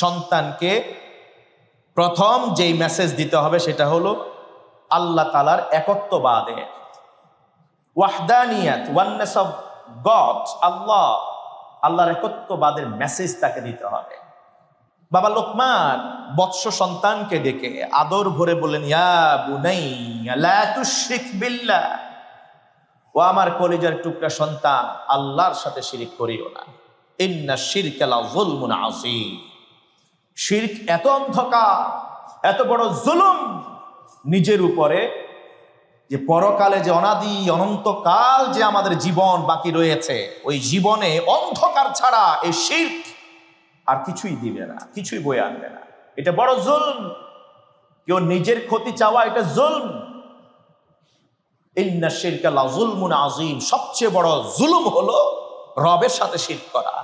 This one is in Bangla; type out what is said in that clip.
সন্তানকে প্রথম যেই মেসেজ দিতে হবে সেটা হলো আল্লাহ তাআলার একত্ববাদে, ওয়াহদানিয়াত, ওয়াননেস অফ গড, আল্লাহর একত্ববাদের মেসেজ তাকে দিতে হবে। বাবা লোকমান বৎস সন্তানকে ডেকে আদর ভরে বললেন, ইয়া বুনাইয়া লা তুশরিক বিল্লাহ, ও আমার কলিজার টুকরা সন্তান, আল্লাহর সাথে শিরিক করিও না। ইন্না শিরকা লা যুলমুন আযীম, শিরক এত অন্ধকার, এত বড় জুলুম নিজের উপরে, যে পরকালে যে অনাদি অনন্তকাল যে আমাদের জীবন বাকি রয়েছে, ওই জীবনে অন্ধকার ছাড়া এই শিরক আর কিছুই দিবে না, কিছুই বয়ে আনবে না। এটা বড় জুলম। কেউ নিজের ক্ষতি চাওয়া এটা জুলম। ইন্না শিরকা লা যুলমুন আযীম, সবচেয়ে বড় জুলুম হলো রবের সাথে শিরক করা।